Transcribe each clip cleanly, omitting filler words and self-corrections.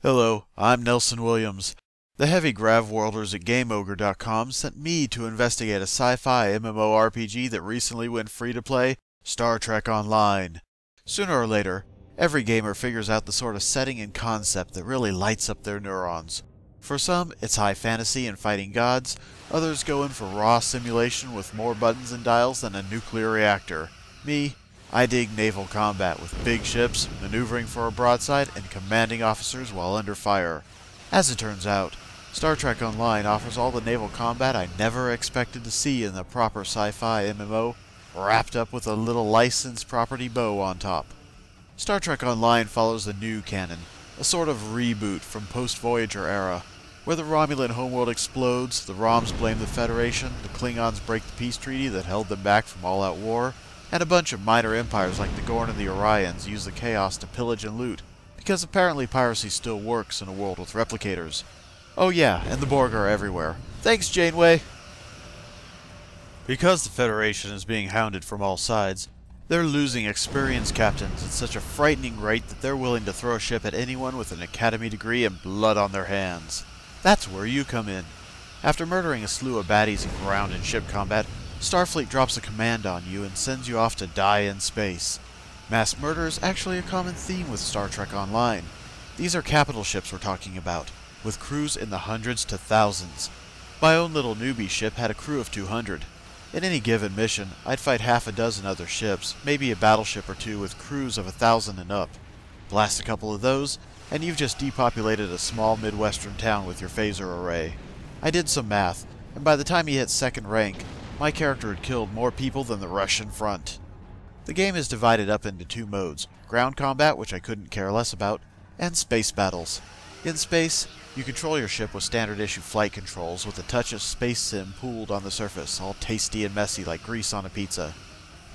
Hello, I'm Nelson Williams. The heavy grav worlders at GameOgre.com sent me to investigate a sci-fi MMORPG that recently went free to play, Star Trek Online. Sooner or later, every gamer figures out the sort of setting and concept that really lights up their neurons. For some, it's high fantasy and fighting gods, others go in for raw simulation with more buttons and dials than a nuclear reactor. Me, I dig naval combat with big ships, maneuvering for a broadside, and commanding officers while under fire. As it turns out, Star Trek Online offers all the naval combat I never expected to see in the proper sci-fi MMO, wrapped up with a little licensed property bow on top. Star Trek Online follows the new canon, a sort of reboot from post-Voyager era, where the Romulan homeworld explodes, the Roms blame the Federation, the Klingons break the peace treaty that held them back from all-out war, and a bunch of minor empires like the Gorn and the Orions use the chaos to pillage and loot, because apparently piracy still works in a world with replicators. Oh yeah, and the Borg are everywhere. Thanks, Janeway! Because the Federation is being hounded from all sides, they're losing experienced captains at such a frightening rate that they're willing to throw a ship at anyone with an academy degree and blood on their hands. That's where you come in. After murdering a slew of baddies in ground and ship combat, Starfleet drops a command on you and sends you off to die in space. Mass murder is actually a common theme with Star Trek Online. These are capital ships we're talking about, with crews in the hundreds to thousands. My own little newbie ship had a crew of 200. In any given mission, I'd fight half a dozen other ships, maybe a battleship or two with crews of 1,000 and up. Blast a couple of those, and you've just depopulated a small midwestern town with your phaser array. I did some math, and by the time he hit second rank, my character had killed more people than the Russian front. The game is divided up into two modes, ground combat, which I couldn't care less about, and space battles. In space, you control your ship with standard issue flight controls with a touch of space sim pooled on the surface, all tasty and messy like grease on a pizza.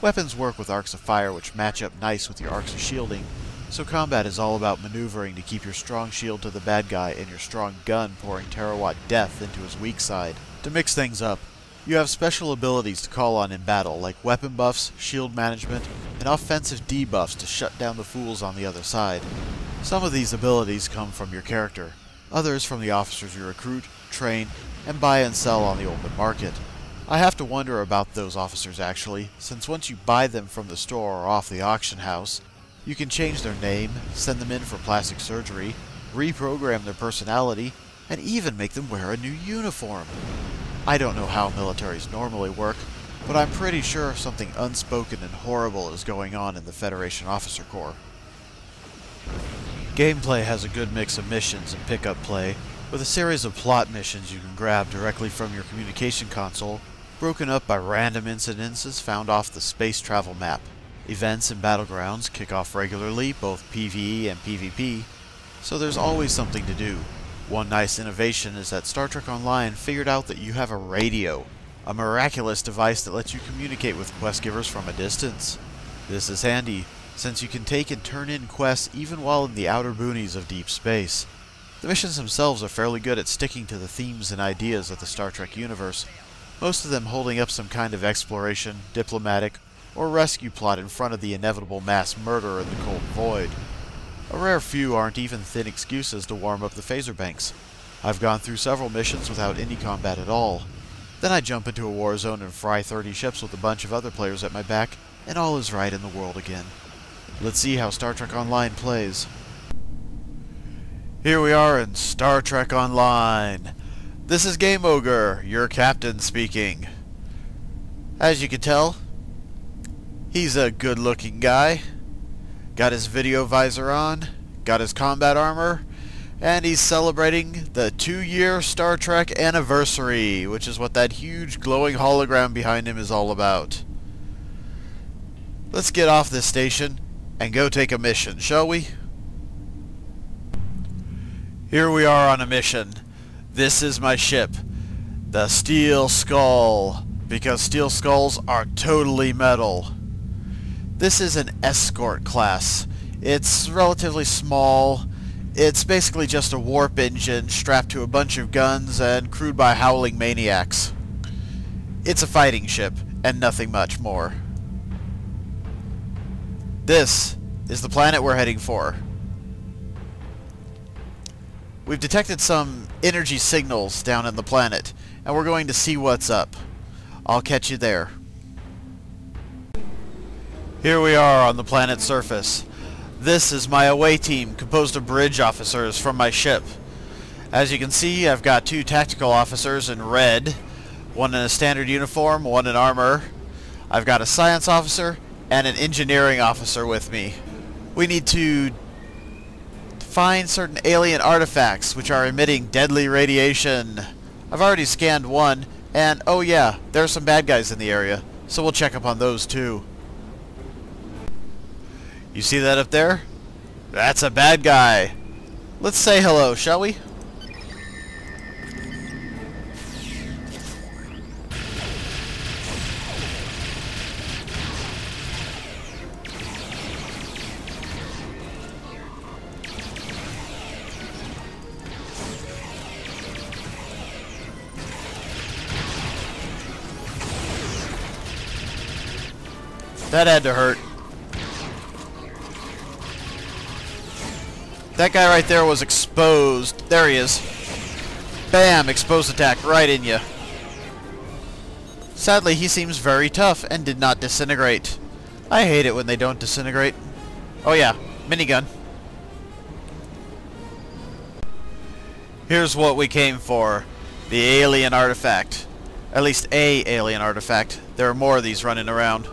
Weapons work with arcs of fire which match up nice with your arcs of shielding, so combat is all about maneuvering to keep your strong shield to the bad guy and your strong gun pouring terawatt death into his weak side. To mix things up, you have special abilities to call on in battle, like weapon buffs, shield management, and offensive debuffs to shut down the fools on the other side. Some of these abilities come from your character, others from the officers you recruit, train, and buy and sell on the open market. I have to wonder about those officers actually, since once you buy them from the store or off the auction house, you can change their name, send them in for plastic surgery, reprogram their personality, and even make them wear a new uniform. I don't know how militaries normally work, but I'm pretty sure something unspoken and horrible is going on in the Federation Officer Corps. Gameplay has a good mix of missions and pickup play, with a series of plot missions you can grab directly from your communication console, broken up by random incidences found off the space travel map. Events and battlegrounds kick off regularly, both PvE and PvP, so there's always something to do. One nice innovation is that Star Trek Online figured out that you have a radio, a miraculous device that lets you communicate with quest givers from a distance. This is handy, since you can take and turn in quests even while in the outer boonies of deep space. The missions themselves are fairly good at sticking to the themes and ideas of the Star Trek universe, most of them holding up some kind of exploration, diplomatic, or rescue plot in front of the inevitable mass murder in the cold void. A rare few aren't even thin excuses to warm up the phaser banks. I've gone through several missions without any combat at all. Then I jump into a war zone and fry 30 ships with a bunch of other players at my back, and all is right in the world again. Let's see how Star Trek Online plays. Here we are in Star Trek Online. This is GameOgre, your captain speaking. As you can tell, he's a good-looking guy. Got his video visor on, got his combat armor, and he's celebrating the 2-year Star Trek anniversary, which is what that huge glowing hologram behind him is all about. Let's get off this station and go take a mission, shall we? Here we are on a mission. This is my ship, the Steel Skull, because Steel Skulls are totally metal. This is an Escort class. It's relatively small. It's basically just a warp engine strapped to a bunch of guns and crewed by howling maniacs. It's a fighting ship, and nothing much more. This is the planet we're heading for. We've detected some energy signals down on the planet, and we're going to see what's up. I'll catch you there. Here we are on the planet's surface. This is my away team, composed of bridge officers from my ship. As you can see, I've got 2 tactical officers in red, one in a standard uniform, one in armor. I've got a science officer and an engineering officer with me. We need to find certain alien artifacts which are emitting deadly radiation. I've already scanned one, and oh yeah, there are some bad guys in the area, so we'll check up on those too. You see that up there? That's a bad guy. Let's say hello, shall we? That had to hurt. That guy right there was exposed. There he is. Bam! Exposed attack right in you. Sadly, he seems very tough and did not disintegrate. I hate it when they don't disintegrate. Oh yeah, minigun. Here's what we came for. The alien artifact. At least a alien artifact. There are more of these running around.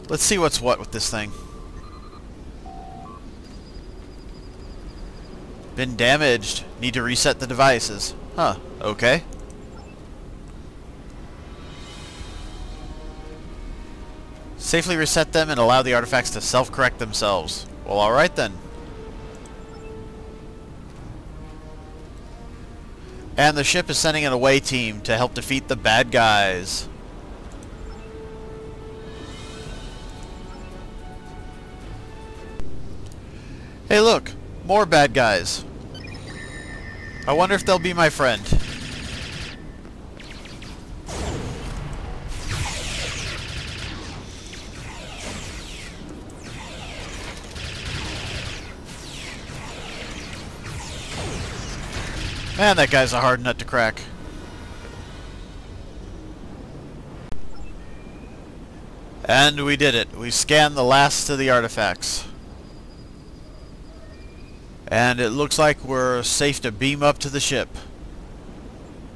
Let's see what's what with this thing. Been damaged. Need to reset the devices. Huh, okay. Safely reset them and allow the artifacts to self-correct themselves. Well, alright then. And the ship is sending an away team to help defeat the bad guys. Hey look, more bad guys. I wonder if they'll be my friend. Man, that guy's a hard nut to crack. And we did it. We scanned the last of the artifacts. And it looks like we're safe to beam up to the ship.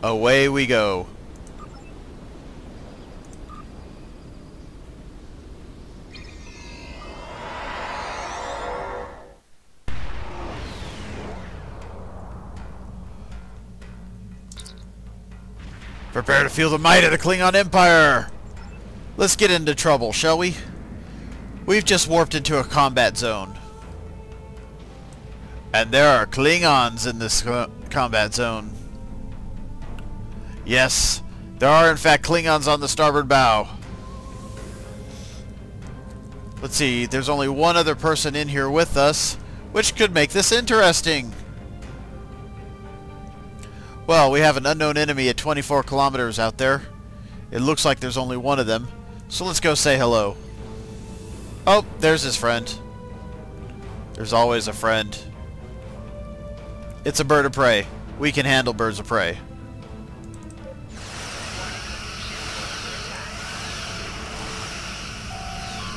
Away we go. Prepare to feel the might of the Klingon Empire! Let's get into trouble, shall we? We've just warped into a combat zone. And there are Klingons in this combat zone. Yes, there are in fact Klingons on the starboard bow. Let's see, there's only one other person in here with us, which could make this interesting. Well, we have an unknown enemy at 24 kilometers out there. It looks like there's only one of them, so let's go say hello. Oh, there's his friend. There's always a friend. It's a bird of prey. We can handle birds of prey.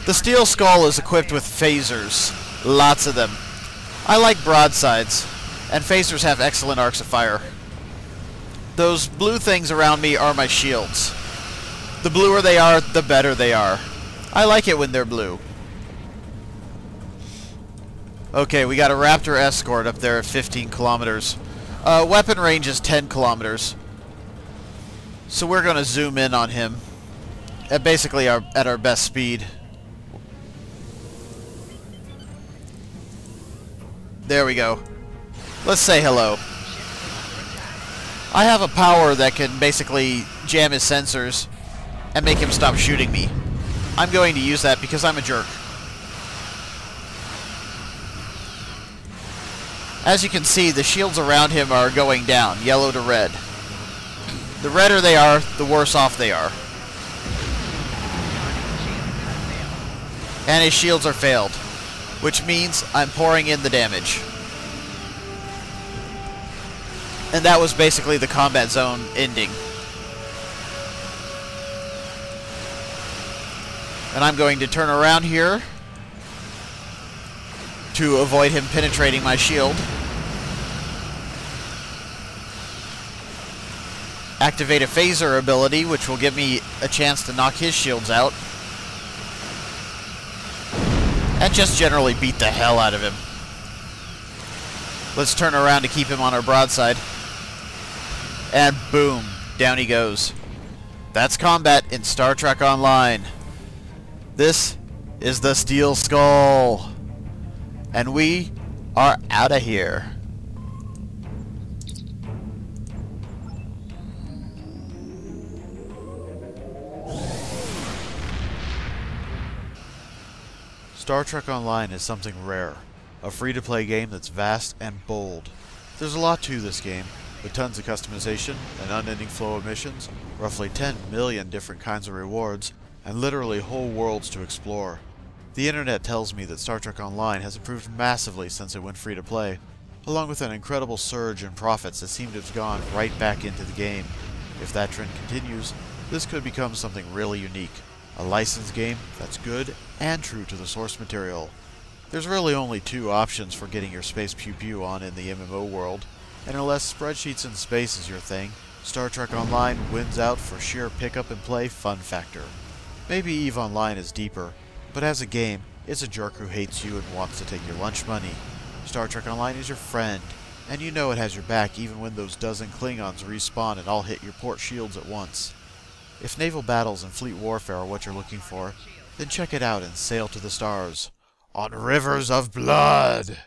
The steel skull is equipped with phasers. Lots of them. I like broadsides, and phasers have excellent arcs of fire. Those blue things around me are my shields. The bluer they are, the better they are. I like it when they're blue. Okay, we got a Raptor Escort up there at 15 kilometers. Weapon range is 10 kilometers. So we're going to zoom in on him at basically at our best speed. There we go. Let's say hello. I have a power that can basically jam his sensors and make him stop shooting me. I'm going to use that because I'm a jerk. As you can see, the shields around him are going down, yellow to red. The redder they are, the worse off they are. And his shields are failed, which means I'm pouring in the damage. And that was basically the combat zone ending. And I'm going to turn around here to avoid him penetrating my shield. Activate a phaser ability, which will give me a chance to knock his shields out. And just generally beat the hell out of him. Let's turn around to keep him on our broadside. And boom, down he goes. That's combat in Star Trek Online. This is the Steel Skull. And we are out of here. Star Trek Online is something rare. A free-to-play game that's vast and bold. There's a lot to this game, with tons of customization, an unending flow of missions, roughly 10 million different kinds of rewards, and literally whole worlds to explore. The internet tells me that Star Trek Online has improved massively since it went free-to-play, along with an incredible surge in profits that seem to have gone right back into the game. If that trend continues, this could become something really unique. A licensed game that's good and true to the source material. There's really only two options for getting your space pew-pew on in the MMO world, and unless spreadsheets in space is your thing, Star Trek Online wins out for sheer pick-up and play fun factor. Maybe EVE Online is deeper, but as a game, it's a jerk who hates you and wants to take your lunch money. Star Trek Online is your friend, and you know it has your back even when those dozen Klingons respawn and all hit your port shields at once. If naval battles and fleet warfare are what you're looking for, then check it out and sail to the stars on rivers of blood!